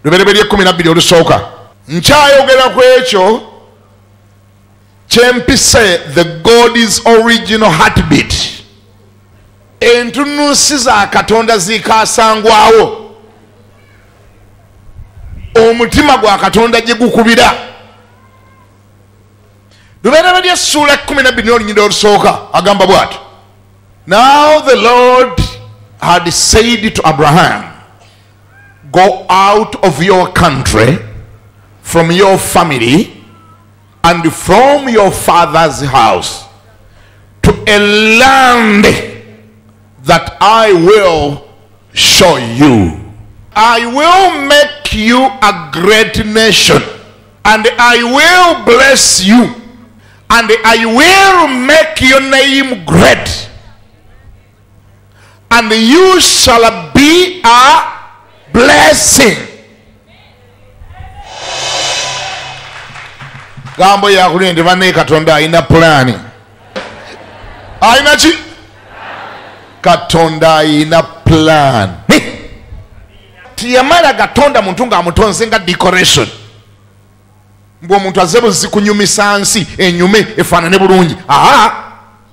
Lubereberye 12 olusooka. Nkyayogera ku ekyo kyempise the God's original heartbeat. Entunusi za Katonda zikasangwawo. Omutima gwa Katonda gye gukubira. Lubereberye sura 12 olunyiriri olusooka agamba bw'ati. Now the Lord had said to Abraham, go out of your country, from your family, and from your father's house, to a land that I will show you. I will make you a great nation, and I will bless you, and I will make your name great, and you shall be a blessing. Gambo ya kulinde bane Katonda ayina plani. Ayina chi? Katonda ayina plan. Tiyamala Katonda muntu nga amutonze nga decoration. Mbu omuntu azebu zikunyumisa nsi enyume efaanane bulungi.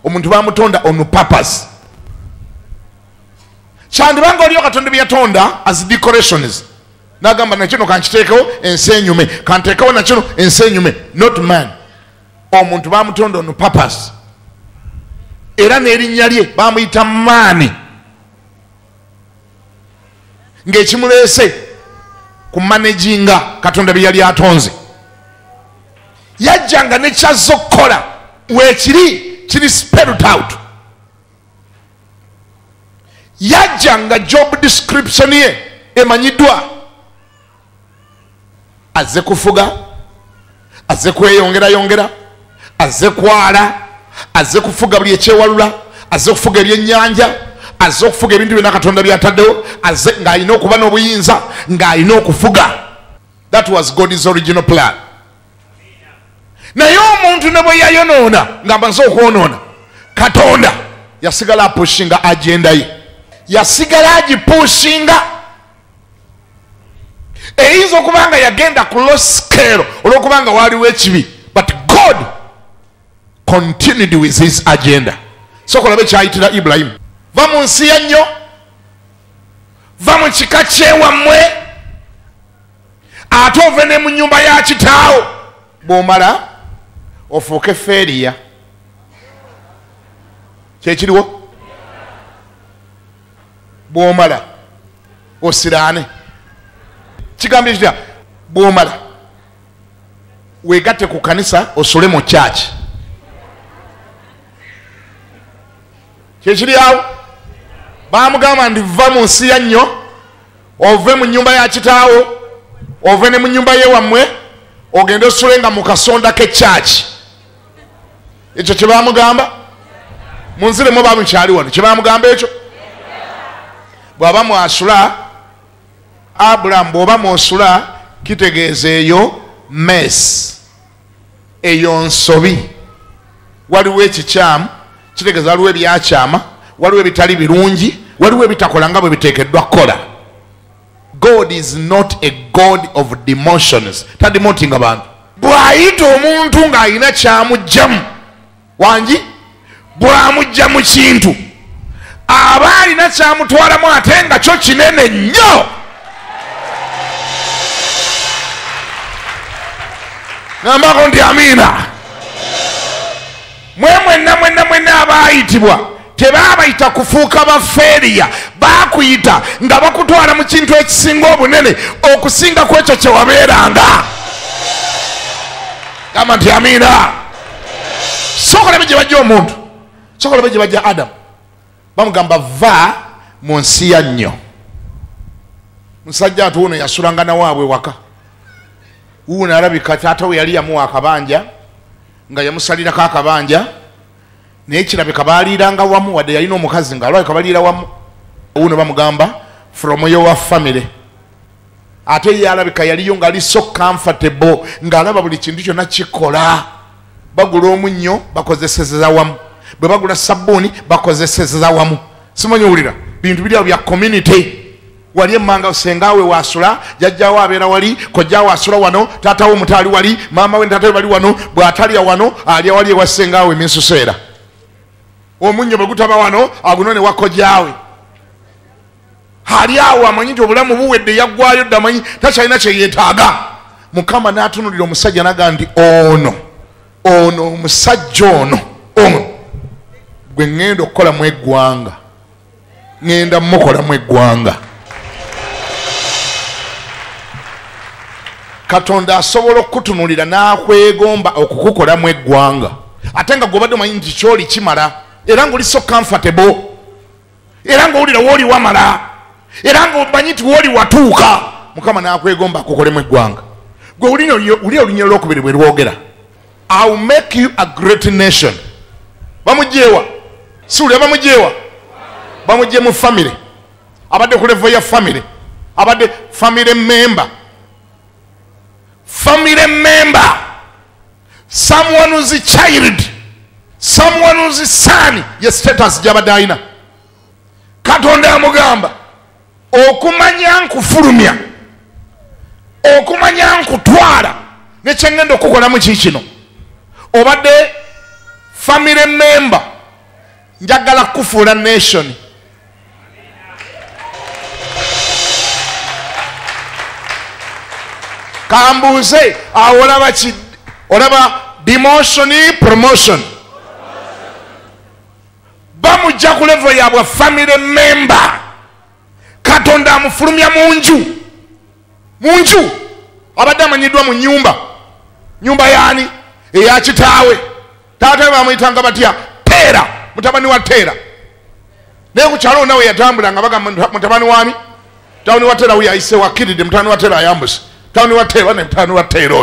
Omuntu bamutonda on purpose. Chandibanga oliyo Katonda byatonda as decorations. Nagamba na kino kanchiteekawo ensi enyume, kanteekawo na kino ensi enyume. Not man. Omuntu bamutonda on purpose. Era n'erinnya lye bamuyita maani. Ng'ekimuleese ku managinga Katonda bye yali atonze. Yajjanga ne kyazza okukola weekiri spelled out. Yajjanga job description ye emanyiddwa. Azze kufuga, azze kweyongera, azze kwala, azze kufuga buli ekyewalula, azze kufuga ebyennyanja, azze okufuga ebintu byonna Katonda byataddewo, azze ng'alina okuba n'obuyinza, ng'alina okufuga. That was God's original plan. Naye omuntu ne bwe yayonoona ng'amba nze okwonoona, Katonda yasigala apushinga agenda ye. Yasigala agipushinga. Eyinza okubanga yagenda ku low scale olw'okubanga waliwo ekibi, but God continued with his agenda. So kolabe kyayitira Ibrahim, va mu nsi ya nnyo, va mu kika kyewammwe, ate ove ne mu nnyumba ya kitaawo, bw'omala ofuuke feeriya. Kyekiriwo? Bw'omala osiraane. Kigambo ekitya bw'omala weegatte ku kanisa osole mu church. Kyekiri awo baamugamba ndi va mu nsi ya nnyo, ove mu nnyumba ya kitaawo, ove ne mu nnyumba y'ewammwe, ogende osolenga mu kasonda ke church. Ekyo kye baamugamba munziremu ba mukyali wano, kye baamugamba ekyo. Bw'aba mwasula Abraham, bw'oba mwosula kitegeeza eyo mess, eyo nsobi. Waliwo ekikyamu, kitegeeza waliwo ebyakyama, waliwo ebitali birungi, waliwo ebitakola nga bwe biteekeddwa kukola. God is not a God of demotions. Tademoting abantu. Bw'ayita omuntu ng'alina kyamugjamu wangi, bw'amugja mu kintu aba alina kyamutwalamu ate nga kyo kinene nnyo. Nambako nti amiina. Mwenna abaayitibwa tebaabayita kufuuka bafeeriya, baakuyita nga bakutwala mu kintu ekisinga obunene okusinga ku ekyo kye wabeeranga. Gamba nti amiina. Sokolabe gye bajja omuntu, sokolabe gye bajja Adamu, bamugamba va mu nsi ya nnyo. Musajja ati wuno yasulanga nawaabwe waka. Wuno alabika taata we yali yamuwa akabanja nga yamusalirako akabanja, naye kirabika baaliiranga wamu, wadde yalina omukazi nga alabika baliira wamu. Wuno bamugamba from your family. Ate ye alabika yaliyo ng'ali so comfortable ng'alaba buli kintu kyonna kikola. Bagula omunnyo bakozeseza wamu, bwe bagula sabbuuni bakozeseza wamu. Simanyi owulira bintu biri awo bya community. wali emmanga sengawe wasula jajjawo abeera wali kojjawo asula wano taatawo omutaali wali maama we ntaatawe bali wano bw'atalya wano alya wali ewa sengawe eminsuseera omunnyo bwe gutaba wano agunone wa kojjawe ali awo amanyi nti obulamu buwedde yaggwayo dda amanyi takyalina kyeyeetaaga. Mukama n'atunulira omusajja naga nti ono omusajja ono gwe ŋŋenda okukolamu eggwanga ŋŋenda mukolamu eggwanga. Katonda asobola okukutunulira n'akwegomba okukukolamu eggwanga ate nga gw'obadde omanyi nti kyoli kimala era ng'oli so comfortable era ng'owulira wooli wamala era ng'omanyi nti wooli watuuka. Mukama n'akwegomba akukolemu eggwanga. Gwe uli olunya olwokubiri bwe lwogera I will make you a great nation. Bamugyewa siwulira bamugyewa bamugye mu family abadde ku level ya family abadde family member someone who's a child someone who's a son ye status gy'abadde alina. Katonda amugamba okumanya nkufulumya okumanya nkutwala nekyengenda okukolamu kikino obadde family member njagala kufuula nation. Kambuuze awo olaba demotion promotion bamujja ku level yabwe family member. Katonda amufulumya munju abadde amanyiddwa mu nyumba yani eya kitaawe taata bamuyitanga batya Teera mutabani wa Teera naye ku kyalo nawe yatambulanga bagamba mutabani wani mutabani wa Teera we ayise wakiridde mutabani wa Teera ayambuse mutabani wa Teera ne mutabani wa Teera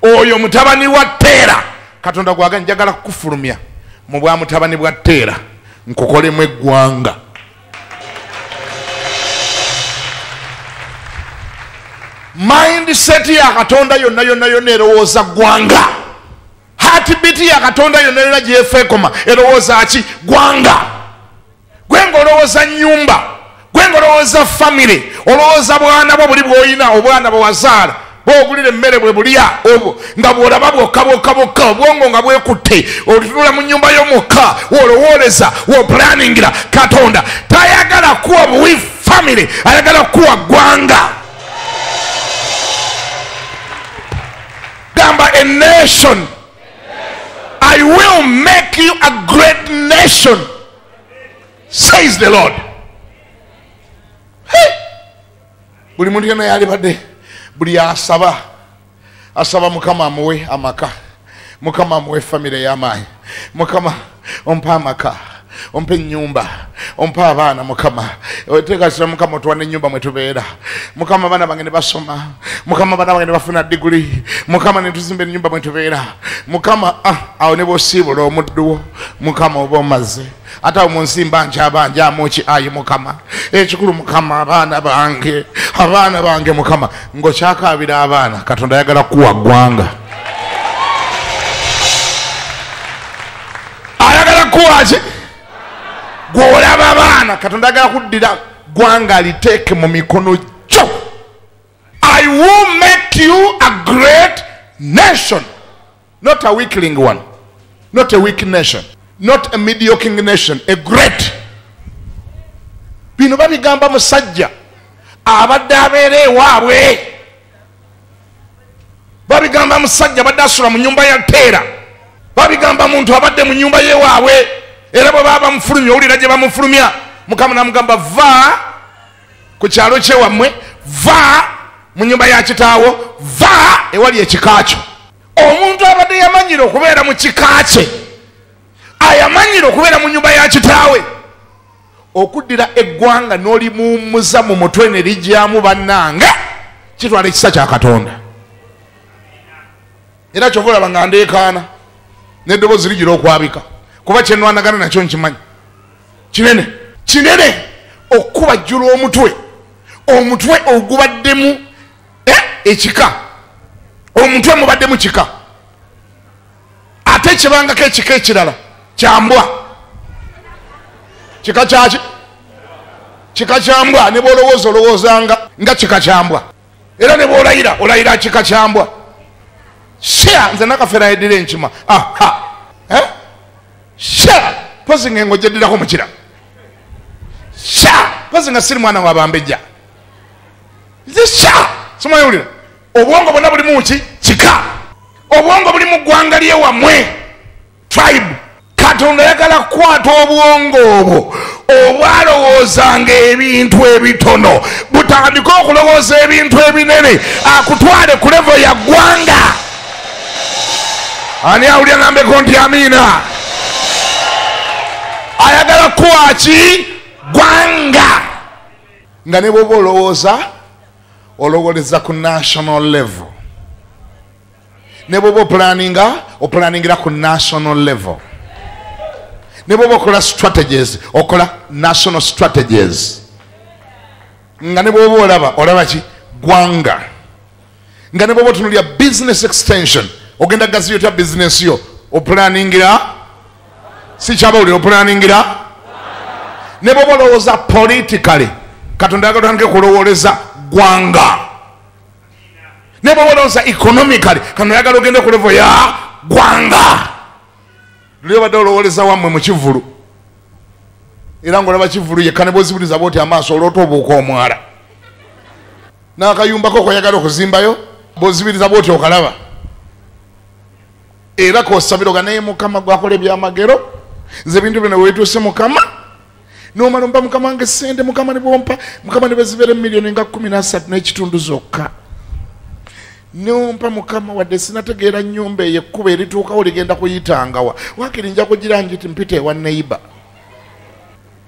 oyo mutabani wa Teera. Katonda gwaga njagala kufulumya mu bwa mutabani bwa Teera nkukolemu eggwanga. Mindset ya Katonda yonna erowooza gwanga. Heartbeat ya Katonda yonna gyefeekoma erowooza ki gwanga. Gwenga olowooza nyumba gwenga olowooza family olowooza bwana bwo buli bw'olina obwana bwewazaala bw'ogulira emmere bwe bulya obwo nga bw'olaba bwokka obwongo nga bwekutte olitunula mu nnyumba y'omukka woolowooleza woopulaningira. Katonda tayagala kuwa buwi family ayagala kuwa gwanga. A nation. I will make you a great nation, says the Lord. Buli muntu yena yali badde buli asaba Mukama amuwe amaka, Mukama amuwe family y'amaanyi, Mukama ompa amaka, ompe nyumba, ompa abaana. Mukama oteekasira Mukama otuwane ennyumba mwe tubeera. Mukama abaana bange ne basoma, Mukama abaana bange ne bafuna diguli, Mukama ne tuzimba ennyumba mwe tubeera. Mukama awo ne bw'osiibula omuddu wo Mukama oba omaze ate awo mu nsi mbanja amuki ayi Mukama ekikulu Mukama abaana bange Mukama ng'okyakaabira abaana. Katonda ayagala kuwa ggwanga. Ayagala kuwa ki gw'olaba abaana. Katonda agala kuddira ggwanga aliteeke mu mikono gyo. I will make you a great nation, not a weakling one, not a weak nation, not a mediocre nation, a great. Bino babigamba musajja abadde abeera ewaabwe, babigamba musajja abadde asula mu nyumba ya Teera, babigamba muntu abadde mu nyumba y'ewaabwe. Era bwe baba bamufulumya owulira gye bamufulumya Mukama namugamba va ku kyalo kyewammwe, va mu nyumba ya kitaawo, va ewali ekika kyo. Omuntu abadde yamanyira okubeera mu kika kye, ayamanyira okubeera mu nyumba ya kitaawe, okuddira eggwanga n'olimuwummuza mu mutwe ne lijjamu bannange kitwala ekisa kya Katonda. Era kyova olaba nga ndeekaana n'eddoboozi ligira okwabika kuba kyenwanagana nakyo nkimanyi kinene okubajjula omutwe ogubaddemu ekika, omutwe mubaddemu kika ate kibangako ekika ekirala kyambwa. Kika kyaki kika kyambwa ne bwolowooza olowoozanga nga kika kyambwa era ne bwolayira olayira kika kyambwa sha nze nakafera edire enkima sha pozi ngengo gyeddiraku mukira sha pozi nga siri mwana wabambejja nze sha simayawulira obwongo bwonna bulimu ki kika obwongo buli mu ggwanga lyewammwe tribe katonda yagala kukwata obwongo obwo obwalowoozanga ebintu ebitono butandika okulowooza ebintu ebinene akutwale ku levo ya ggwanga. Ani awulira ngambeko nti amiina? Ayagala kuwa ki ggwanga nga ne bwoba olowoleza ku national level, ne bwoba opulaningira ku national level, ne bwoba okola strategies okola national strategies, nga ne bwoba olaba ki ggwanga, nga ne bwoba otunulira business extension ogenda gaziyo ta business yo opulaningira si kyabawulira opulaningira, ne bwoba olowooza politically katonda yagala otandike kulowoleza ggwanga, ne bwoba olowooza economically katonda yagala ogende ku level ya ggwanga. Luli obadde olowoleza wammwe mu kivulu era ng'olaba kivulu yekka ne bwozibiriza bwoti amaaso olwota obuuka omwala n'akayumbako koyagala okuzimbayo bwozibiriza bwoti okalaba era kosabira naye Mukama gwakola ebyamagero nze ebintu bino weetuuse Mukama n'omala ompa Mukama wange sente Mukama ne bwompa Mukama ne bezibeera miliyoni nga 13 n'ekitundu zokka nompa Mukama wadde sinategeera nnyumba eyo ekkuba erituukawo ligenda kuyitangawa wakiri nja kugira nti mpita ewa neighbor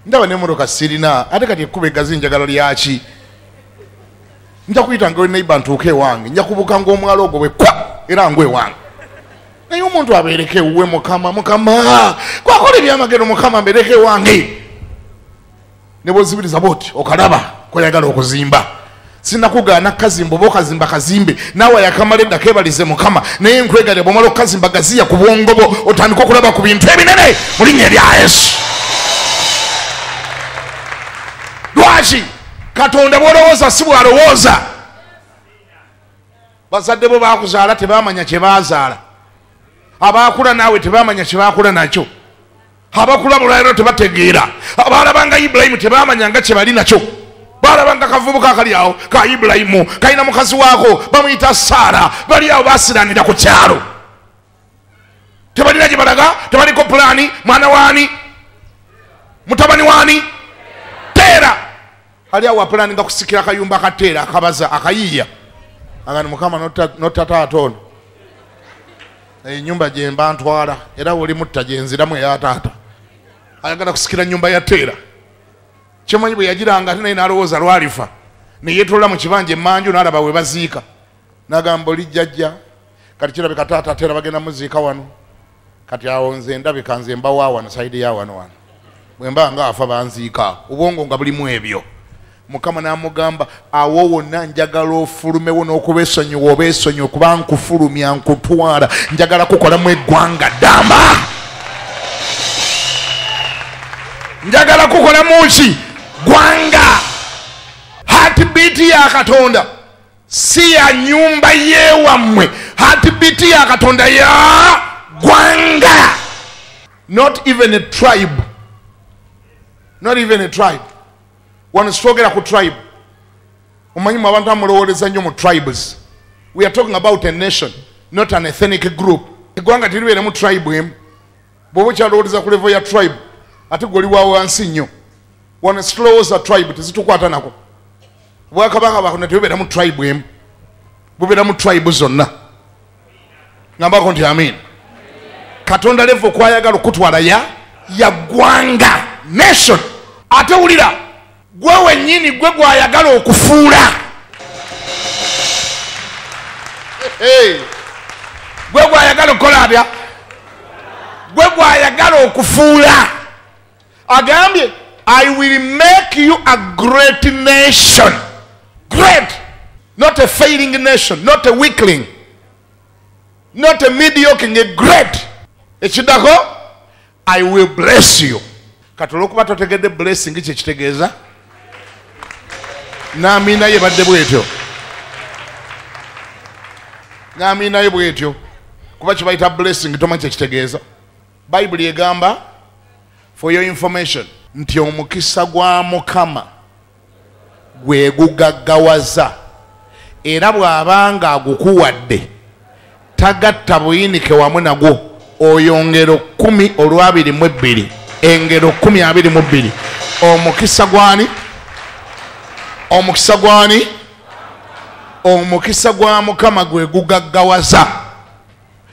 ndaba n'emmotoka sirina ate kati ekkuba egazi njagala lyaki nja kuyitangawo neighbor ntuuke ewange nja kubuka ng'omwalo ogwo bwekwa era ngwewange naye omuntu abeereke ewuwe Mukama kwakola ebyamagero Mukama mbereke ewange ne bwozibiriza bwoti okalaba koyagala okuzimba. Sinakugaana kazimba oba okazimba kazimbe naawe yakamala edda kebalize Mukama naye nkwegale bwomala okukazimba gaziya ku bwongo bwo otandika okulaba ku bintu ebinene mu linnya lya Yesu. Lwaki katonda bwolowooza si bwalowooza? Bazadde bo baakuzaala tebamanya kye baazaala, abaakula naawe tebamanya kye baakula nakyo, abakula bulwaliro tebategeera, abaalabanga Ibulayimu tebamanya nga kye bali nakyo, balabanga kavubuka akali awo ka Ibulayimu kalina mukazi waako bamuyita Saara, bali awo basiranira ku kyalo tebalina gye balaga, tebaliko pulaani. Mwana waani? Mutabani waani? Teera ali awo apulaninga kusikira akayumba akateera akabaza akayiiya agani Mukama notataata ono enyumba gye mba ntwala era woli mutta gye nziramu eya taata, ayagala kusikira nyumba ya Teera. Kyemanyi bwe yagiranga ate naye n'alowooza lwalifa ne yeetolola mu kibanja emmanju n'alaba we baziika n'agamba oli jjajja kati kirabika taata Teera bagenda muziika wano, kati awo nze ndabika nze mba wa wano sayidi ya wano bwe mba nga afa banziika, obwongo nga bulimu ebyo. Mukama n'amugamba awo wonna njagala ofulumewo n'okubeesonyiwa obeesonyiwe kuba nkufulumya nkutwala, njagala kukolamu eggwanga ddamba, njagala kukolamu ki gwanga. Heartbeat ya Katonda si ya nyumba yewammwe, heartbeat ya Katonda ya gwanga. Not even a tribe, not even a tribe. Wanasogera ku tribe omanyi mu abantu amulowoleza nnyo mu tribes. We are talking about a nation, not an ethnic group. Eggwanga tiribeere mu tribe emu. Bw'oba okyalowoleza ku level ya tribe ate goli waawo wansi nnyo. Wano silowooza tribe tezitukwata nako. Bwakabaka bakona tebubeera mu tribe emu, bubeera mu tribe zonna. Ngambako nti amin. Katonda level kwayagala okutwala ya ggwanga, nation. Ate wulira gwe wennyini gwe gwayagala okufuula. Gwe gwayagala okukola atya? Gwe gwayagala okufuula. Agambye I will make you a great nation. Great. Not a failing nation, not a weakling, not a mediocre, a great. Ekiddako I will bless you. Kati olwokuba totegedde blessing kyekitegeeza n'amiina ye badde bwetyo, n'amiina ye bwetyo, kuba kibayita blessing tomanyi kyekitegeeza. Bayibuli egamba for your information nti omukisa gwa Mukama gwe gugaggawaza, era bw'abanga agukuwadde tagatta buyinike wamu nagwo, oyongero 10 olwa 22, engero 10:22. Omukisa gwani? Omukisa gwani? Omukisa gwa Mukama gwe gugaggawaza.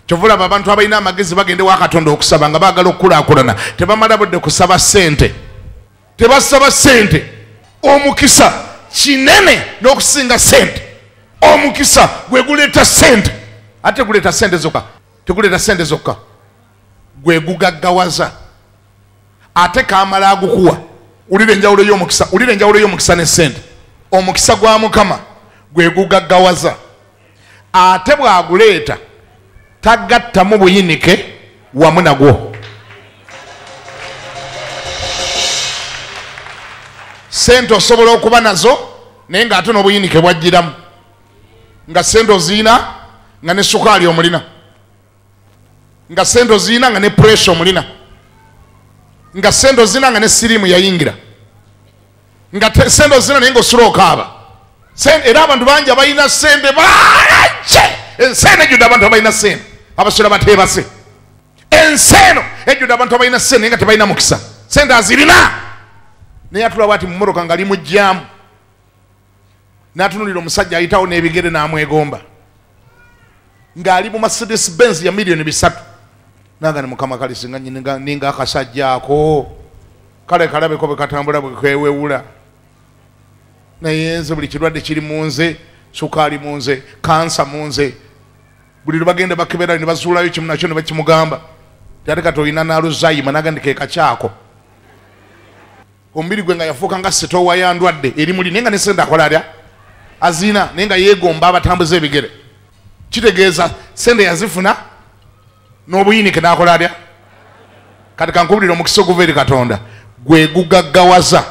Kyovula abantu abalina amagezi bagende wa Katonda okusaba nga baagala okukulaakulana, tebamala budde kusaba ssente, tebasaba ssente. Omukisa kinene n'okusinga ssente. Omukisa gwe guleeta ssente, ate guleeta ssente zokka, teguleeta ssente zokka, gwe gugaggawaza. Ate kamala agukuwa, ulire enjawulo y'omukisa, ulire enjawulo y'omukisa ne ssente. Omukisa gwa Mukama gwe gugaggawaza, ate bw'aguleeta tagattamu buyinike wamu nagwo. Ssente osobola okuba nazo naye ng'ate n'obuyinike bwajjiramu, nga ssente oziina nga ne sukaali omulina, nga ssente oziina nga ne puresha omulina, nga ssente oziina nga ne siriimu yayingira, nga ssente oziina naye ng'osula okaaba. Era abantu bangi abalina ssente bangi, enseeno ejjudde abantu abalina ssente, abasula bateebase. Enseeno ejjudde abantu abalina ssente naye nga tebalina mukisa. Ssente azirina naye atula bw'ati mu mmotoka nga ali mu jjaamu, n'atunuulira omusajja ayitawo n'ebigere n'amwegomba, ng'ali mu Mercedes Benz ya $3,000,000. Nagane Mukama kale singa ninga akasajja ako kale kalabeko bwe katambula bwe kwewewula, naye nze buli kirwadde kiri mu nze, sukaali mu nze, kansa mu nze, buli lwe bagenda bakebera ne bazuulayo kimu nakyo ne bakimugamba ate kati olina n'aluzayima nagandika ekakyako. Omubiri gwe nga yafuuka nga setowa ya ndwadde eri muli, naye nga ne ssente akola atya? Azina, naye nga yeegomba abatambuza ebigere. Kitegeeza ssente yazifuna n'obuyinike n'akola atya? Kati kankubulira omukisa oguva eri Katonda gwe gugaggawaza,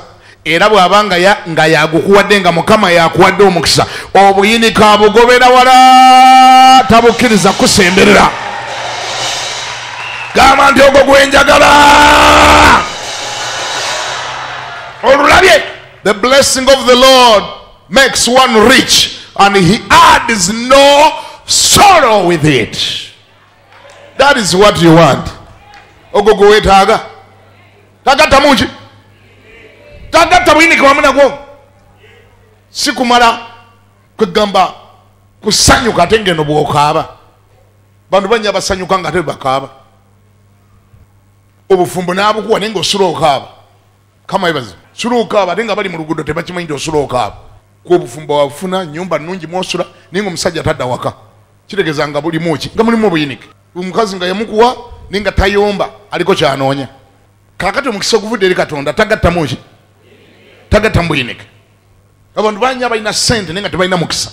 era bw'abanga nga yagukuwadde, nga Mukama yakuwadde omukisa, obuyinike abugobera wala, tabukkiriza kusemberera. Gamba nti ogwo gwenjagala. Olulabye, the blessing of the Lord makes one rich and he adds no sorrow with it. That is what you want. Ogwo gwetaaga, tagatta mungi, tagatta buyinike wamu nagwo, si kumala kwegamba kusanyuka ate ngeno bw'okaaba. Bantu bangi abasanyuka nga ate bakaaba. Obufumbo n'abukuwa naye ng'osula okaaba. Kama ebazi sula okaaba ate nga bali mu luguudo tebakimanyi nti osula okaaba. Ku obufumbo wafuna nnyumba nnungi mwosula naye ng'omusajja tadda waka, kitegeeza nga bulimu ki? Nga mulimu obuyinike. Omukazi nga yamukuwa naye nga tayomba, aliko kyanoonya. Kaakati omukisa oguvudde eri Katonda tagattamu ki? Tagatta mu buyinike. Abantu bangi abalina ssente naye nga tebalina mukisa.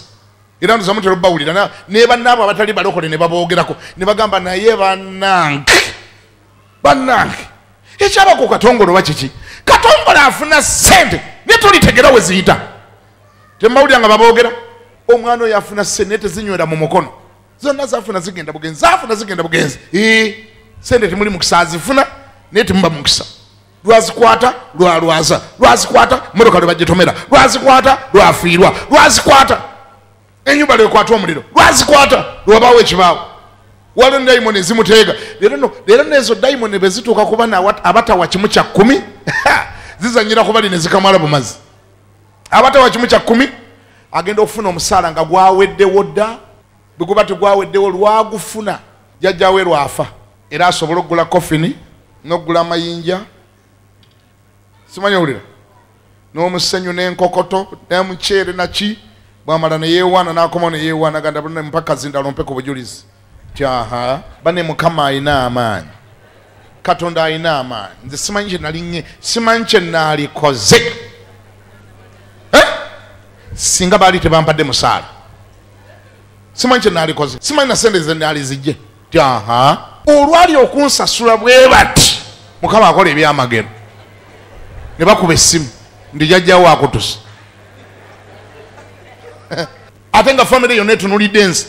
Era ntuza mutera obbawulira ne bannaabo abatali balokole ne baboogerako ne bagamba naye bannange ekyabako katongole oba kiki? Katongole afuna ssente naye tulitegera we ziyita. Tembawulira nga baboogera omwana oyo afuna ssente naye tezinywera mu mukono, zonna zafuna zigenda bugenzi, zafuna zigenda bugenzi. Ssente temuli mukisa, azifuna naye temuba mukisa. Lwazikwata lwalwaza, lwazikwata motoka lwe bagitomera, lwazikwata lwafiirwa, lwazikwata ennyumba lwekwata omuliro, lwazikwata lwabaawo ekibaawo. Waliwo dayimoni ezimuteega. Leero nezo dayimoni bwe zituuka kuba abatawa kimu kya 10 zizanyira ku bali ne zikamala bumazi. Abatawa kimu kya 10 agenda okufuna omusaala nga gwaweddewo dda, bwe guba tegwaweddewo lwagufuna jjajjaawe lwafa, era asobola okugula kofini n'okugula amayinja, simanyi owulira, n'omusenyu n'enkokoto n'emuceere naki, bwamala ne yeewaana n'akoma ne yeewaana ganda bonna mpaka zindalo mpe ku bujulizi. Tyaha bane Mukama alina amaanyi, Katonda alina amaanyi. Nze simanyi kye nalinye, simanyi kye naalikoze singa baali tebampadde musaala, simanyi kye naalikoze, simanyi na sente ze naali zijje. Tyaha olwali okunsasula bwe bati Mukama akola ebyamagero, ne bakuba essimu ndi jjajjaawo akutusa. ate nga famire yonna etunulidde ensi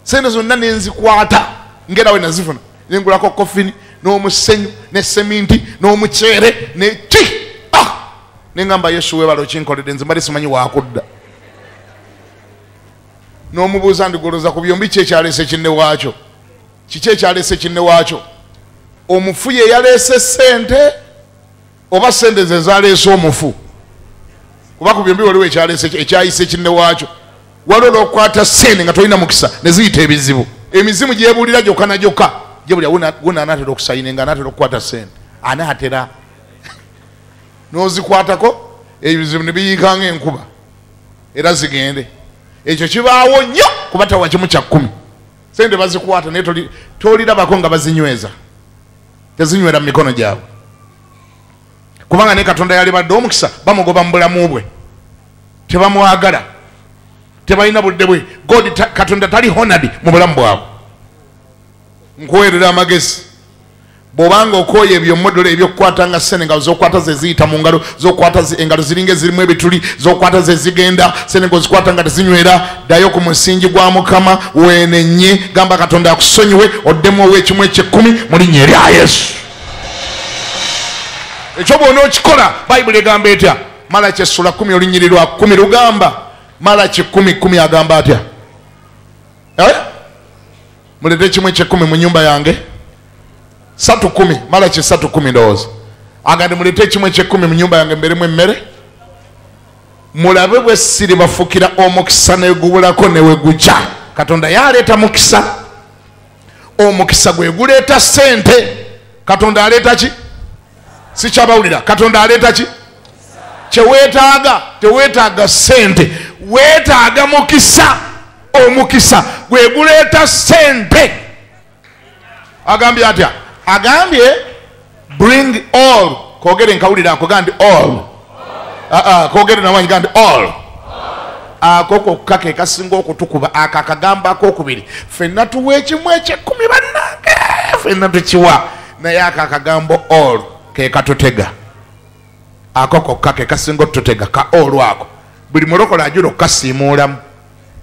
sente zonna nenzikwata ngera we nazifuna nengulako kofini n'omusenyu ne seminti n'omuceere neki nengamba Yesu webalo kinkoledde nze mbadde simanyi wakudda n'omubuuza ndigoloza ku byombi ki ekyaleese kinne waakyo kiki ekyaleese kinne waakyo omufu ye yaleese sente oba sente ze zaleese omufu kuba ku byombi waliwo ekyayise kinne waakyo waliwo n'okukwata sente nga tolina mukisa ne ziyita ebizibu emizimu gyebuulira gyokka na gyokka gyebulya guna anaatera okusayina nga anaatera okukwata sente anaatera n'ozikwatako ebizibu ne biyiikanga enkuba era zigende ekyo kibaawo nnyo kuba tawa kimu kya 10 sente bazikwata naye tolirabako nga bazinyweza tezinywera mu mikono gyabwe kubanga ne Katonda yalibadde omukisa bamugoba mu bulamu bwe tebamwagala tebalina budde bwe Katonda tali honored mu bulamu bwabwe nkuweerera amagezi bw'obanga okooye ebyomodolo ebyokukwata nga sene nga zokwata ze ziyita mu ngalo zokwata engalo ziringa ezirimu ebituli zokwata ze zigenda sene ng'ozikwata nga tezinywera ddayo ku musingi gwa Mukama weenenye gamba Katonda akusonyiwe oddemu ow'ekimu eky'ekkumi mu linnya erya Yesu ekyo bw'ona okikola bayibuli egamba etya Malaki essula 10 olunyiriri lwa 10 lugamba Malaki 10:10 agamba atya mulete ekimu eky'ekkumi mu nnyumba yange 3:10 Malaki 3:10 ndowooza agandi mulete ekimu eky'ekkumi mu nnyumba yange mberemu emmere mulabe bwe siri bafukira omukisa negubulako newe gujja Katonda yaleeta mukisa omukisa gwe guleeta sente Katonda aleeta ki sikyabawulira Katonda aleeta ki kyeweetaaga teweetaaga sente weetaaga mukisa omukisa gwe guleeta sente agambye atya agambye bring all kogere nkawulira ako gandi all kogere nawanyi gandi all akoko kake kasinga okutukuba akakagamba akokubiri fenna tuwa ekimu eky'ekkumi bannange fenna tukiwa naye akakagambo all ke katutega akoko kake kasinga otutega ka all ako buli mulokole ajula okukasiimuulamu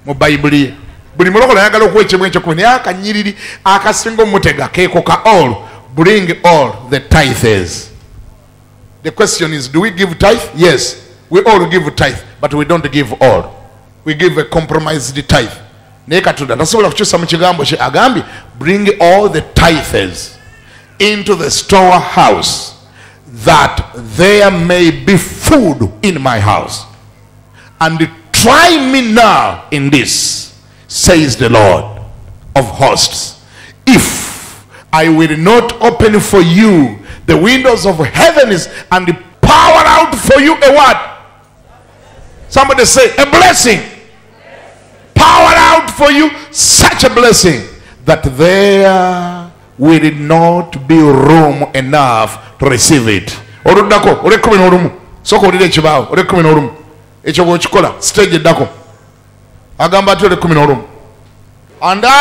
mu bayibuli buli mulokole ayagala okuwa ekimu eky'ekkumi naye akanyiriri akasinga omutega keeko ka all bring all the tithes. The question is, do we give tithe? Yes, we all give tithe, but we don't give all. We give a compromised tithe. Bring all the tithes into the storehouse, that there may be food in my house. And try me now in this, says the Lord of hosts, if I will not open for you the windows of heavens and pour out for you a what? Somebody say a blessing. Pour out for you such a blessing that there will not be room enough to receive it. Orudako, orekumi norumu. Soko olire chibao, orekumi norumu. Echo gochikola, stage dako. Agamba ati orekumi norumu. Anda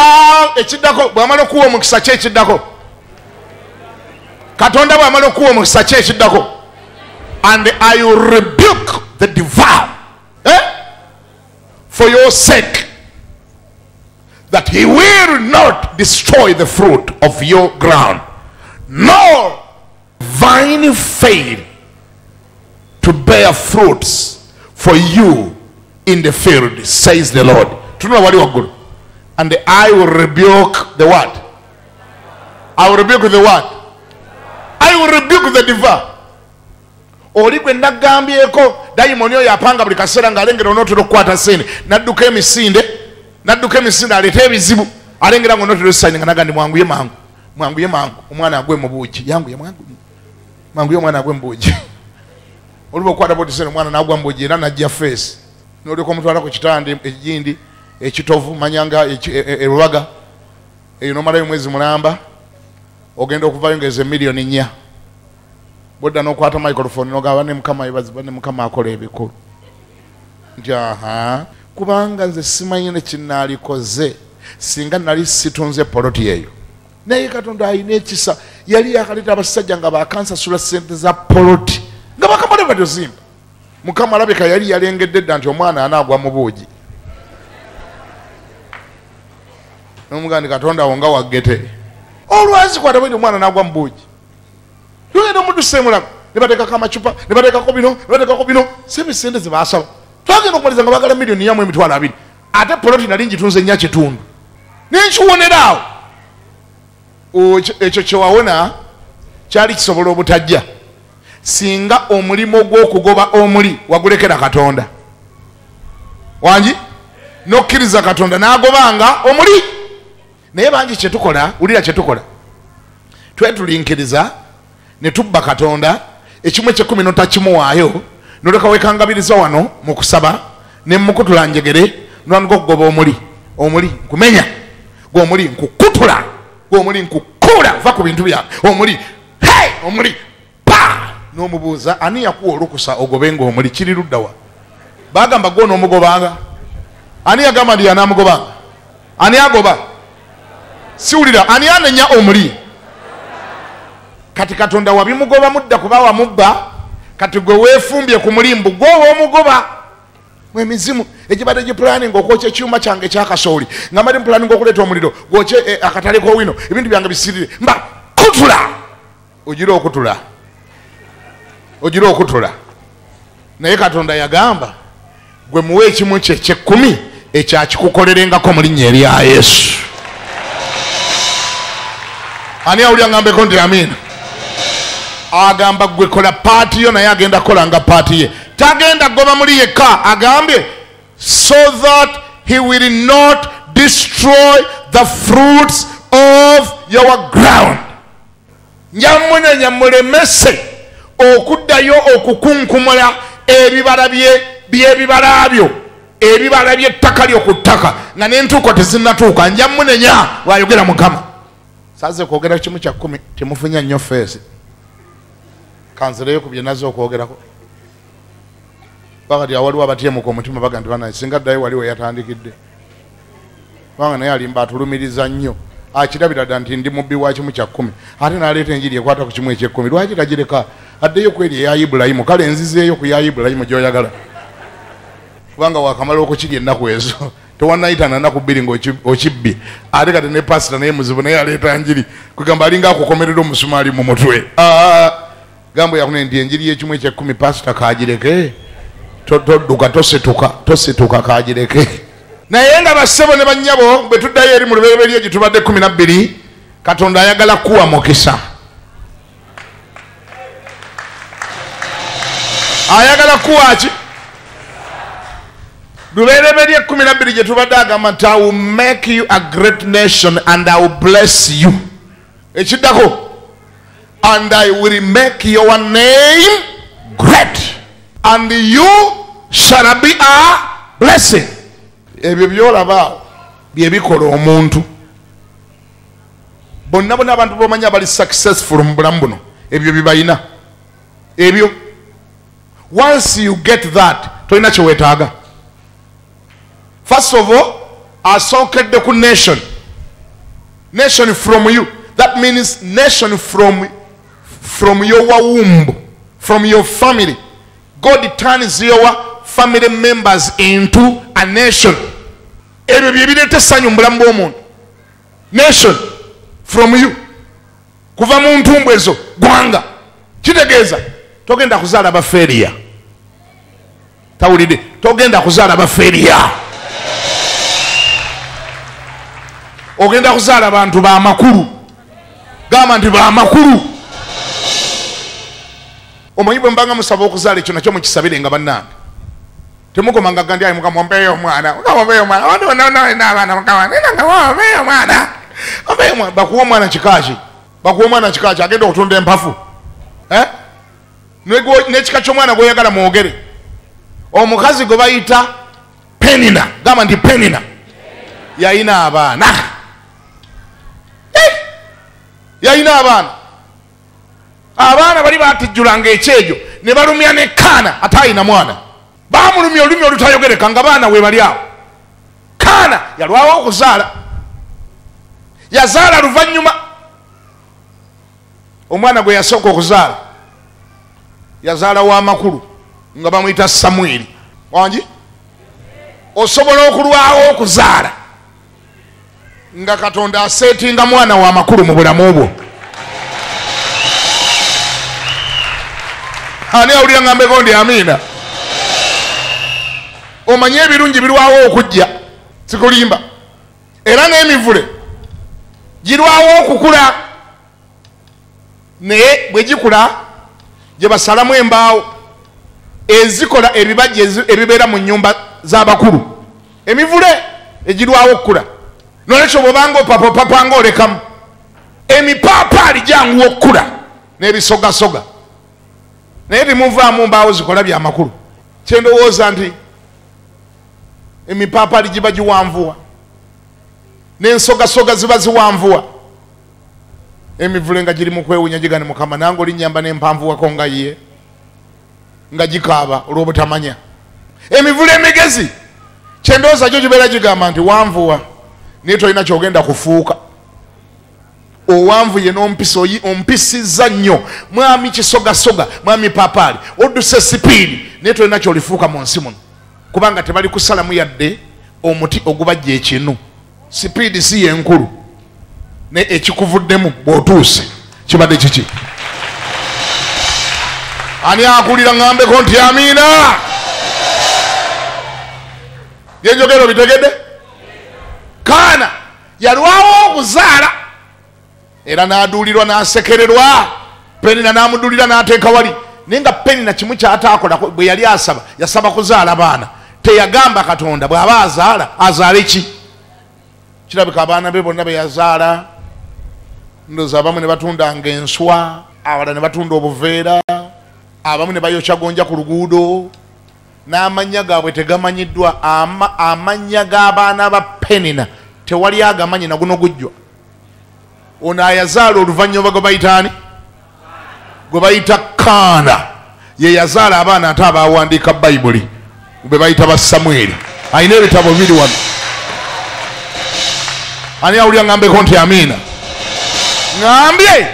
ekidako bwamalo kuwa mukisa kye ekidako Katonda bwamalo kuwa mukisa kye ekidako and I will rebuke the devourer for your sake, that he will not destroy the fruit of your ground, nor vine fail to bear fruits for you in the field, says the Lord. And I will rebuke the what? I will rebuke the what? I will rebuke the devourer. Oli gwe nagambyeko dayimoni oyo apanga buli kaseera ng'alengera onootera okukwata sente n'adduka emisinde aleeta ebizibu alengera ng'onootera esayini nga nagandi mwanguye mangu omwana agwe mu buugi yanguye mwanguye omwana agwe mu buugi oliba okukwata boti sente omwana n'agwa mu buugi era najja feesi n'olyoka omutwala ku kitanda ekigindi ekitovu manyanga erubaga eyo nomalayo mwezi mulamba ogenda okuvayo ngeze $1,000,000 bodda n'okwata microphone n'ogaba ne mukama yebaziba ne mukama akola ebikulu nti kubanga nze simanyi ne kinaalikoze singa nali situnze poloti eyo naye Katonda alina ekisa yali yakaleeta abasajja nga bakansasula sente za poloti nga bakamale batozimba mukama alabika yali yalengedde dda nti omwana anaagwa mu buugi nomugandi katonda wonga wagete olwazi kwata bwe omwana nagwa mbuji tugenda omuntu semulamu nebateekako amacupa nebateekako bino sebisente zebasaba twagenda okumaliza nga bagala miliyoni yamu emitwalo 2 ate poloti nali ngitunze nnya kitundu nenkiwoneraawo ekyo kyewawona kyali kisobola obutajja singa omulimu gw'okugoba omuli wagulekera katonda wangi nokkiriza katonda n'agobanga omuli naye bangi kyetukola wulira kyetukola twetulinkiriza ne tubba katonda ekimu ekyekumi notakimuwaayo noleka wekangabiriza wano mu kusaba ne mukutula njegere nolwanika okugoba omuli nkumenya gwomuli nkukutula gwomuli nkukuula va ku bintu byange omuli omuli pa n'omubuuza ani yakuwa olukusa ogobenga omuli kiri luddawa bagamba gwo n'omugobanga ani yagamba ndi yanamugobanga ani agoba siwulira ani anenya omuli kati katonda wabimugoba mudda kuba wamubba kati gwe weefumbye ku mulimbu gwowa omugoba mwemizimu egibadde gipulaninga okwokya ekyuma kyange ekyakasooli nga mbadde mupulaninga okuleeta omuliro gwokye akatale kowino ebintu byange bisirire mba kutula ogira okutula naye katonda yagamba gwe muwe ekimu kye ky'ekkumi ekyakikukolerengako mu linnya erya Yesu. Ani awulira ngambeko nti amiina? Agamba gwe kola paati yo naye agenda kolanga paati ye. Tagenda goba muri yekka, agambye so that he will not destroy the fruits of your ground. Nyamune nyamulemese okuddayo okukunkumula ebibala by'ebibala byo ebibala by'ettaka ly'okuttaka nga n'entuuko tezinnatuuka njamunenya bw'ayogera Mukama. Saze kwogera kimu kya 10 temufunya nnyo feesi kanzireyo ku bye nazo okwogerako bakati awaliwo abatyemuka omutima baga nti bana singa ddayo waliwo yatandikidde banga naye alimba atulumiriza nnyo akirabira dda nti ndi mubbi wa kimu kya 10 ate n'aleeta enjiri ekwata ku kimu eky'ekkumi lwaki tagireka addeyo kweri eya Ibulayimu kale enzizeeyo ku ya Ibulayimu gy'oyagala kubanga wakamala okukirya ennaku ezo tewanayitana nnaku 2 ng'okibbi ate kati ne pasita naye muzibu naye aleeta njiri kwegamba alinga akukomerera omusumaali mu mutwe gambo yakune nti enjiri y'ekimu eky'ekkumi pasita kaagireke todduka tosituka kaagireke naye nga bassebo ne bannyabo bwe tuddayo eri mu lubereberye gye tubadde 12 Katonda ayagala kuwa mukisa ayagala kuwa ki lubereberye 12 gye tubadde agamba nti I will make you a great nation and I will bless you ekiddako and I will make your name great and you shall be a blessing. Ebyo byolaba bye bikola omuntu bonna abantu bomanya bali successful mu bulamu buno ebyo bibayina ebyo once you get that toyina kye weetaaga. First of all, asookedde ku nation from you. That means nation from your womb, from your family. God turns your family members into a nation. Ebyo bye bireeta essanyu mu bulamu bw'omuntu. Nation from you. Kuva mu ntumbu ezo gwanga kitegeeza togenda kuzaala bafeeriya. Tawulidde togenda kuzaala bafeeriya. Ogenda kuzaala bantu ba makulu. Gamba nti ba makulu. Omanyi bwe mbanga musaba okuzaala ekyo nakyo mukisabire nga bannange. Temukomanga gandi ayi Mukama ombeeyo omwana. Ombeeyo omwana. Wano n'abaana Mukama. Ombeeyo omwana. Ombeeyo omwana. Bakuwa omwana kikaaki. Bakuwa omwana kikaaki agenda okutunda empafu. N'ekika ky'omwana gw'oyagala mwogere. Omukazi gwe bayita Penina. Gamba nti Penina. Yayina abaana. Yayina abaana bali batijjulanga ekyejo ne balumya ne Kaana atayina mwana baamulumya olumya olutayogereka nga baana we bali awo. Kaana yalwawo okuzaala yazaala luvannyuma omwana gwe yasooka okuzaala yazaala w'amakulu nga bamuyita Samwiri. Wangi osobola okulwawo okuzaala nga Katonda asetinga mwana wa makulu mu bulamu bwo. Ani awulira ngambeko ndi amina. Omanye ebirungi birwawo okujja sikulimba. Era n'emivule girwawo okukula naye bwe gikula gye basalamu embaawo ezikola ebibajja ebibeera mu nnyumba z'abakulu. Emivule egirwawo okukula. Nolwekyo bw'obanga opapapapa ng'olekamu emipaapaali gyanguwa okukula n'ebisogasoga naye temuvaamu mbaawo zikola byamakulu. Kyendowooza nti emipaapaali giba giwanvuwa n'ensogasoga ziba ziwanvuwa. Emivule nga giri mu kwewunya gigane Mukama nange olinnyamba n'empanvuwako nga ye nga gikaaba olw'obutamanya. Emivule emigezi kyendowooza gyo gibeera gigamba nti wanvuwa naye tolina kyogenda kufuuka. Owanvuye n'ompisizza nnyo mwami kisogasoga mwami paapaali odduse sipiidi naye tolina kyolifuuka mu nsi muno kubanga tebali kusalamu yadde omuti ogubajja ekinu. Sipiidi si yenkulu ne ekikuvuddemu bw'otuuse kibadde kiki. Ani akulira ngambeko nti amiina? Byenjogero bitegedde? Kaana yalwawo okuzaala era n'aduulirwa n'asekererwa. Penina n'amuduulira n'ateeka wali naye nga Penina kimu ky'ataakola bwe yali asaba yasaba kuzaala baana. Teyagamba Katonda bw'aba azaala azaale ki. Kirabika abaana be bonna be yazaala ndowooza abamu ne batundanga enswa, abalala ne batunda obuveera, abamu ne bayokya gonja ku luguudo. N'amannya gaabwe tegamanyiddwa. Amannya g'abaana ba Penina tewali agamanyi na guno gujjwa. Ono ayazaala oluvannyuma gwe bayita ani? Gwe bayita Kaana. Ye yazaala abaana ate abawandiika Bayibuli be bayita ba Samweri. Alina ebitabo biri wano. Ani awulira ngambeko nti amiina? Ngambye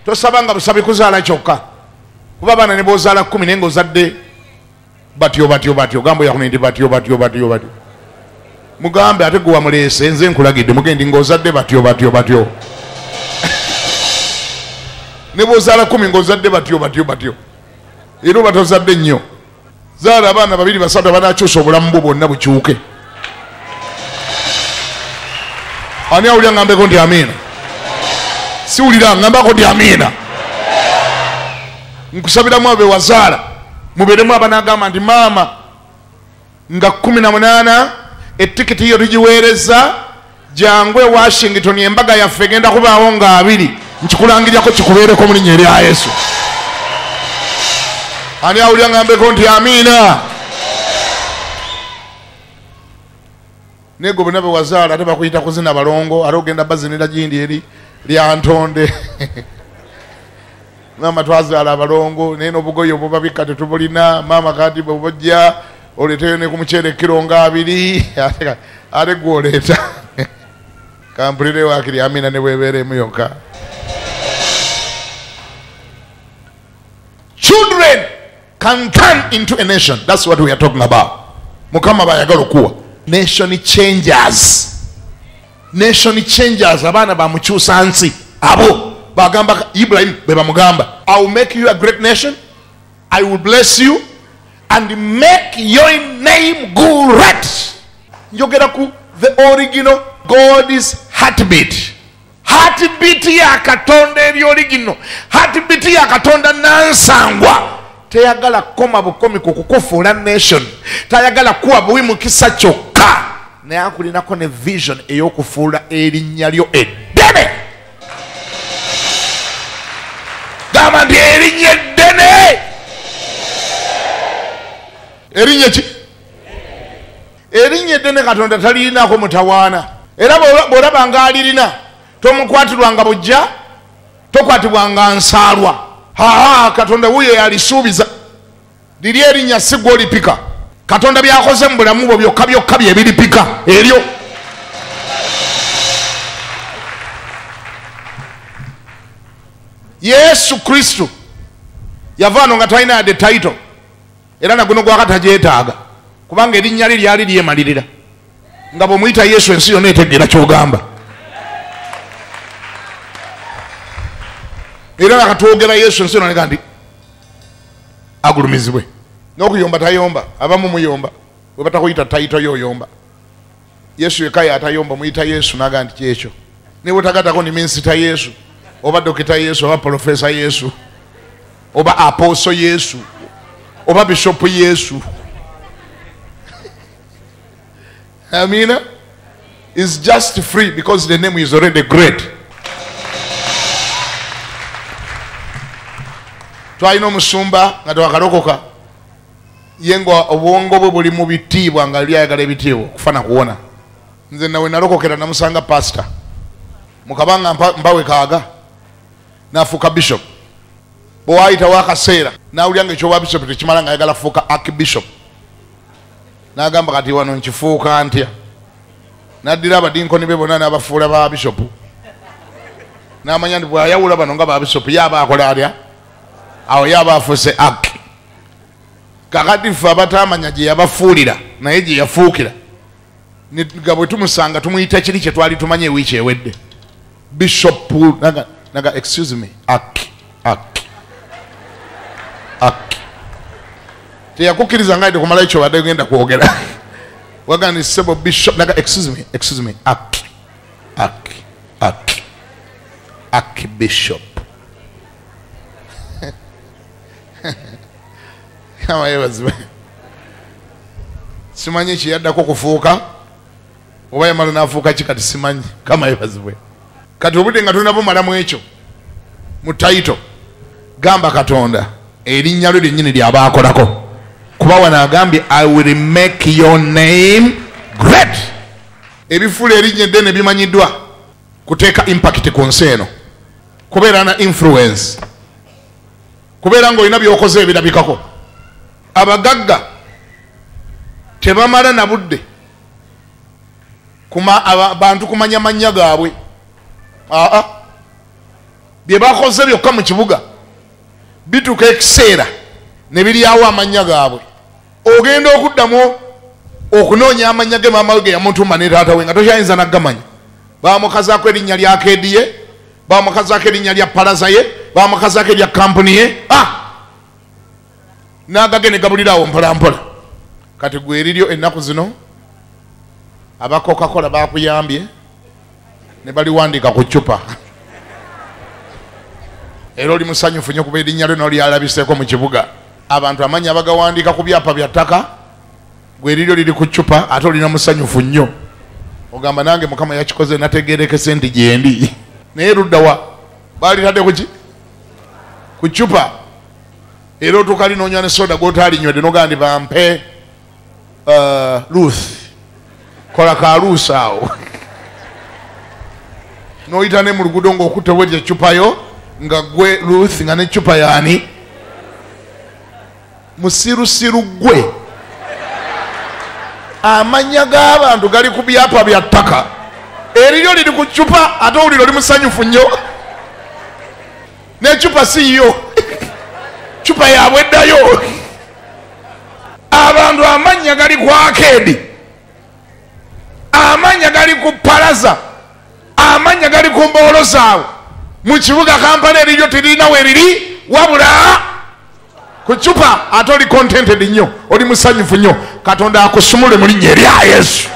tosabanga busabi kuzaala kyokka kuba abaana ne boozaala 10 naye ng'ozadde batyo gambo yakune nti batyo. Mugambe ate gwe wamuleese nze nkulagidde mugendi ng'ozadde batyo. Ne boozaala 10 ng'ozadde batyo. Era oba tozadde nnyo. Zaala abaana 2 3 abanaakyusa obulamu bwo bwonna bukyuke. Ani awulira ngambeko nti amiina? Siwulira ngambako nti amiina. Nkusabiramu abe wazaala mubeeremu abanagamba nti maama nga 18 etikiti yo tugiweereza jangwe Washington embaga yaffe genda kubaawo nga 2 nkikulangiryako kikubeereko mu linnya erya Yesu. Ani awulira ngambeko nti amiina? Nego bonna be wazaala ate bakuyita kuzina balongo ate ogenda bazinira gindi eri lya ntonde. Maama twazaala abalongo naye n'obugoye obubabikka tetubulina. Maama kati bwe bujja oleeteyo ne ku muceere kiro nga 2 ate gwe oleeta. Kampulire waakiri amiina ne bwebeeremu yokka. Children can turn into a nation. That's what we are talking about. Mukama bayagala okuwa nation changers. Abaana bamukyusa nsi abo bagamba Ibrahim be bamugamba I will make you a great nation, I will bless you and make your name great. Njogera ku the original God's heartbeat ya Katonda eri original heartbeat ya Katonda nansangwa. Teyagala koma bukomi kukufuula nation, tayagala kuwa buwimukisa kyokka naye akulinako ne vision ey'okufuula erinnya lyo eddene. Gamba nti erinnya eddene. Erinnya ki? Erinnya eddene Katonda talirinako mutawaana. Era bw'olabanga alirina tomukwatirwanga bujja, tokwatibwanga nsaalwa. Katonda wuyo yalisuubiza. Liri erinnya si gwe olipika. Katonda byakoze mu bulamu bwo byokka bye biripika eryo. Yesu Kristo yavaano nga talina yadde Tithe era naguno gwakatagyetaaga kubanga erinnya lye lyali lyemalirira nga bw'omuyita Yesu ensi yonna etegeera ky'ogamba. era nga katwogera Yesu nsi noneka ndi agulumizibwe n'okuyomba tayomba abamu muyomba bwe batakuyita tayito yoyomba Yesu yekaya atayomba muyita Yesu naga nti kyekyo ne butagatako ni minisita Yesu oba dokita Yesu oba profesa Yesu oba apostle Yesu oba bishop Yesu Amina is just free because the name is already great. Twalina omusumba nga twakalokoka yengo obwongo bwe buli mu bitiibwa nga lyayagala ebitiibwa okufana kuwona. Nze nawe nalokokera namusanga pastor mukabanga mbawe kaaga nafuuka bishop bw'ayita wakaseera nawulya nga ekyowa bishop tekimala nga ayagala fuuka archbishop n'agamba kati wano nkifuuka ntya n'addira abadinkoni be bonna n'abafuula ba bishop n'amanya nti bw'ayawula bano nga ba bishop yaba akola atya awo yaba afuuse arch kakati ffe abatamanya gye yabafuulira naye gye yafuukira nga bwe tumusanga tumuyita kiri kye twali tumanye ewiiki ewedde bishop naga excuse me arch teyakukkiriza nga kumala ekyo badde genda kwogera wagandi sebo bishop naga excuse me archbishop kama yebazibe simanyi kiyaddako kufuuka oba yamala nafuuka ki kati simanyi kama yebazibe kati obudde nga tulina bumalamu ekyo mu Tithe gamba Katonda erinnya lye lyennyini lyabaakolako kuba wano agambye I will make your name great. Ebifuula erinnya eddene bimanyiddwa kuteeka impact ku nsi eno kubeera na influence kubeera ng'olina by'okoze ebirabikako. Abagagga tebamala na budde bantu kumanya mannya gaabwe bye bakoze byokka mu kibuga bituuka ekiseera ne biryawo amannya gaabwe ogenda okuddamu okunoonya amannya ge maama we ge yamutuma ne taata we nga tokyayinza naggamanya. Bamukazaako erinnya lya keedi ye bamukazaako erinnya lya palaza ye bamukazaako erya kampuni ye n'agage ne gabulirawo mpolampola. Kati gwe eriryo ennaku zino aba Coca-Cola bakuyambye ne baliwandiika ku ccupa era oli musanyufu nnyo kuba erinnya lyo n'olyalabiseeko mu kibuga. Abantu amanya bagawandiika ku byapa bya ttaka gwe eriryo liri ku ccupa ate olina musanyufu nnyo ogamba nange Mukama yakikoze nategeerekese nti gyendi naye luddawa baalitadde kuki ku ccupa era otuuka linoonya ne soda gw'otaalinywedde nogaa ndi bampe Ruth kola ka Ruth awo n'oyita ne mu luguudo ng'okutte bwetyo eccupayo nga gwe Ruth nga n'eccupa yaani musirusiru gwe. Amannya g'abantu gali ku byapa bya ttaka eriryo liri ku ccupa ate owulira oli musanyufu nnyo n'eccupa si yo ccupa yabweddayo. Abantu amannya gali ku akeedi amannya gali ku palaza amannya gali ku mboolo zaabwe mu kibuga Kampala eriryo tirina weriri wabula ku ccupa ate oli contented nnyo oli musanyufu nnyo. Katonda akusumule mu linnya erya Yesu.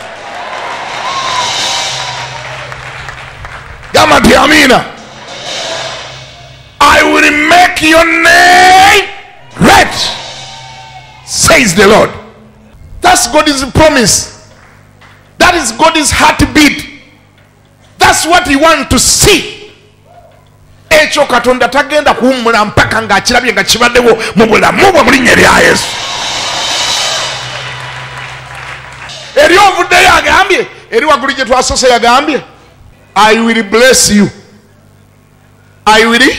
Gamba nti amiina. I will make your name great, says the Lord. That's God's promise. That is God's heartbeat. That's what he wants to see. Ekyo Katonda tagenda kuwummula mpaka ng'akirabye nga kibaddewo mu bulamu bwe mu linnya erya Yesu. Eri ovuddeyo agambye eri waggulu gye twasose yagambye I will bless you. I will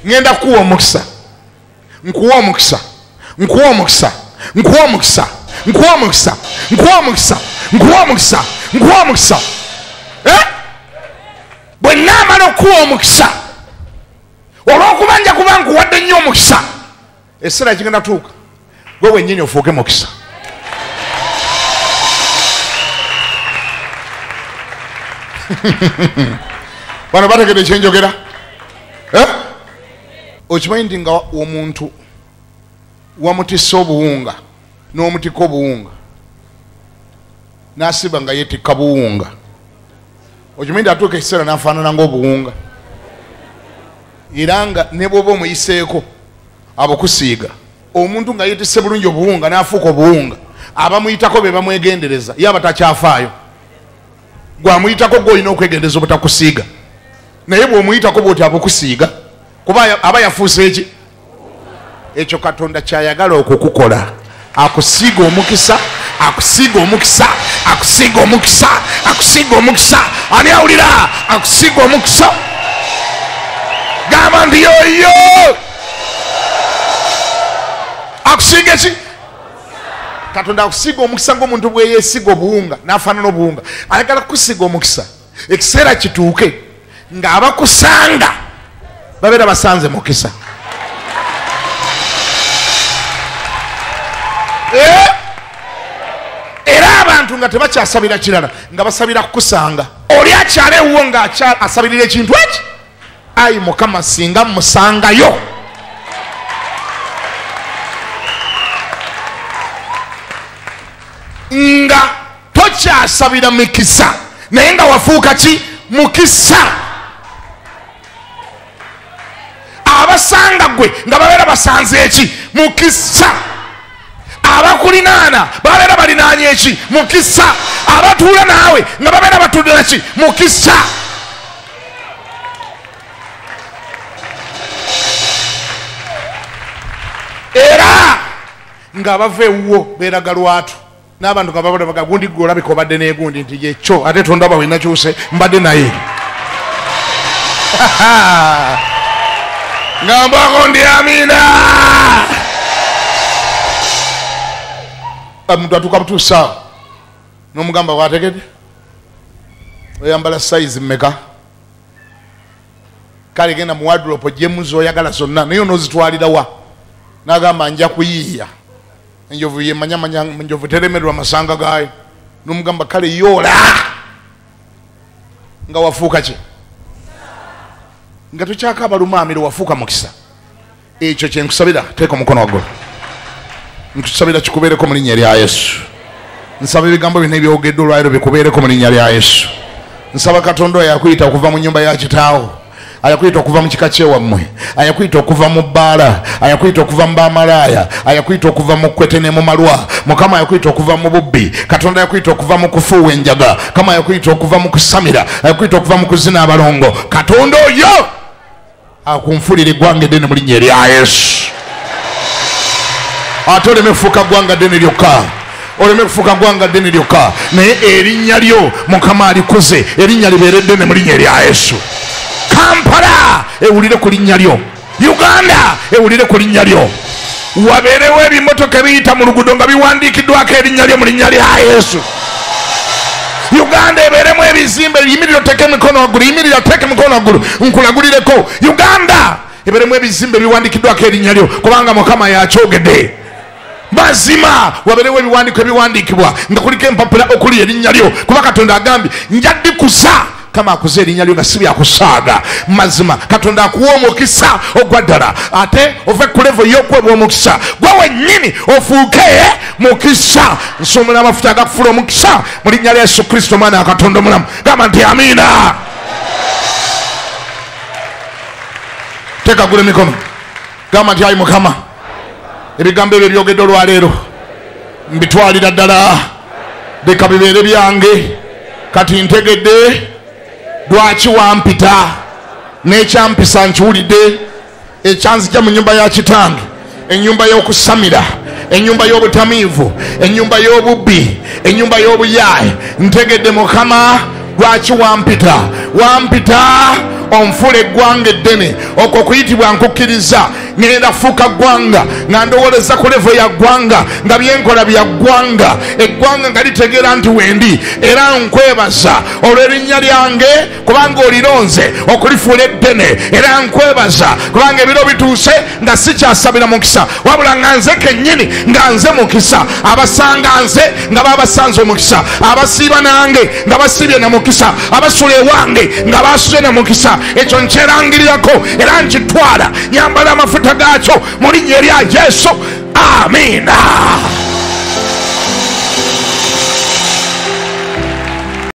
ngenda kuwa omukisa nkuwa omukisa nkuwa omukisa nkuwa omukisa nkuwa omukisa nkuwa omukisa nkuwa omukisa nkuwa omukisa bwe naamala okuwa omukisa olw'okuba nja kuba nkuwadde nnyo omukisa ekiseera kigenda tuuka gwe wennyini ofuuke mukisa. Bano bategedde ekyenjogera okimanyi nti nga omuntu wamutisa obuwunga n'omutika obuwunga n'asiba nga yeetikka buwunga, okimanyi nti atuuka ekiseera n'afaanana ng'obuwunga, era nga ne bw'oba omuyiseeko abukusiiga. Omuntu nga yeetisse bulungi obuwunga n'afuuka obuwunga, abamuyitako be bamwegendereza, ye aba takyafaayo. Gwamuyitako gw'olina okwegendereza obutakusiiga, naye bw'omuyitako bw'oti abukusiiga kuba aba yafuuse eki? Ekyo Katonda kyayagala okukukola, akusiiga omukisa, akusiiga omukisa, akusiiga omukisa, akusiiga omukisa. Ani awulira? Akusiiga omukisa. Gamba nti yoyo akusiiga eki? Katonda akusiiga omukisa ng'omuntu bwe yeesiga obuwunga n'afaanana obuwunga. Ayagala kukusiiga omukisa ekiseera kituuke ng'abakusanga babeera basanze mukisa. Era abantu nga tebakyasabira kirala, nga basabira kukusanga. Oli akyalewo nga asabirira ekintu eki, ayi Mukama singa musangayo. Nga tokyasabira mikisa naye nga wafuuka ki? Mukisa. Abasanga gwe nga babeera basanze eki? Mukisa. Abakulinaana babeera balinaanye eki? Mukisa. Abatuula naawe nga babeera batuulira ki? Mukisa. Era nga bava ewuwo beeraga lwatu n'abantu nga babona baga gundi gwe olabika obadde n'egundi nti yekyo ate tondaba wena kyuse mbadde naye ngambako ndi amina. Omuntu atuuka butuusa n'omugamba wategedde oyambala sayizi mmeka? Kale genda mu wardrobe ogyemu z'oyagala zonna naye onoozitwalira wa? N'agamba nja kuyiiya enjovu yemanyamanya enjovu teremererwa masanga gaayo. N'omugamba kale yoola nga wafuuka ki? Nga tokyakaaba lumaamiro, wafuuka mukisa. Ekyo kyenkusabira, teeka omukono waggulu. Nkusabira kikubeereko mu linnya lya Yesu. Nsaba ebigambo bino ebyogedde olwaliro bikubeereko mu linnya lya Yesu. Nsaba Katonda oyo yakuyita okuva mu nnyumba ya kitaawo, ayakuyita okuva mu kika kyewammwe, ayakuyita okuva mu bbaala, ayakuyita okuva mu bamalaaya, ayakuyita okuva mu kwete ne mu malwa. Mukama ayakuyita okuva mu bubbi. Katonda ayakuyita okuva mu kufuuwa enjaga. Kama ayakuyita okuva mu kusamira, ayakuyita okuva mu kuzina abalongo. Katonda oyo akunfulira eggwanga eddene mu linnya erya Yesu. Ate oleme kufuuka ggwanga ddene lyokka, oleme kufuuka ggwanga ddene lyokka, naye erinnya lyo Mukama alikuze, erinnya libeere eddene mu linnya erya Yesu. Kampala ewulire ku linnya lyo, Uganda ewulire ku linnya lyo. Wabeerewo ebimotoka ebiyita mu luguudo nga biwandiikiddwako erinnya lyo mu linnya lya Yesu. Uganda ebeeremu ebizimbe, yimirira oteeke emikono waggulu, yimirira oteeke emikono waggulu nkulagulireko. Uganda ebeeremu ebizimbe biwandiikiddwako erinnya lyo kubanga Mukama yakyogedde. Mazima wabeerewo ebiwandiiko ebiwandiikibwa nga kuliko empapula okuli erinnya lyo, kuba Katonda agambye nja ddikusa. Kama akuze erinnya lyo nga si byakusaaga. Mazima Katonda akuwa omukisa ogwa ddala, ate ove ku levo y'okwebwa omukisa gwe wennyini ofuuke mukisa. Nsumula amafuta agakufuula omukisa mu linnya lya Yesu Kristo mwana wa Katonda omulamu. Gamba nti amiina. Teeka gula emikono, gamba nti ayi Mukama, ebigambo ebyo byogedde olwaleero mbitwalira ddala, leka bibeere byange. Kati ntegedde lwaki wampita, n'ekyampisa nkiwulidde. Ekyanzija mu nnyumba ya kitange, ennyumba y'okusamira, ennyumba y'obutamiivu, ennyumba y'obubbi, ennyumba y'obuyaaye. Ntegedde Mukama lwaki wampita. Wampita onfula eggwanga eddene, okwo kuyitibwa nkukkiriza. Ngenda fuuka ggwanga nga ndowoleza ku levo ya ggwanga, nga byenkola bya ggwanga, eggwanga nga litegeera nti wendi. Era nkwebaza olw'erinnya lyange kubanga olironze okulifuula eddene. Era nkwebaza kubanga ebiro bituuse nga sikyasabira mukisa, wabula nga nze kennyini nga nze mukisa. Abasanga nze nga babasanze omukisa, abasiiba nange nga basiibye na mukisa, abasula ewange nga basule na mukisa, ekyo nkyerangirirako era nkitwala nyambala amafuta gaakyo mu linnya erya Yesu. Amina.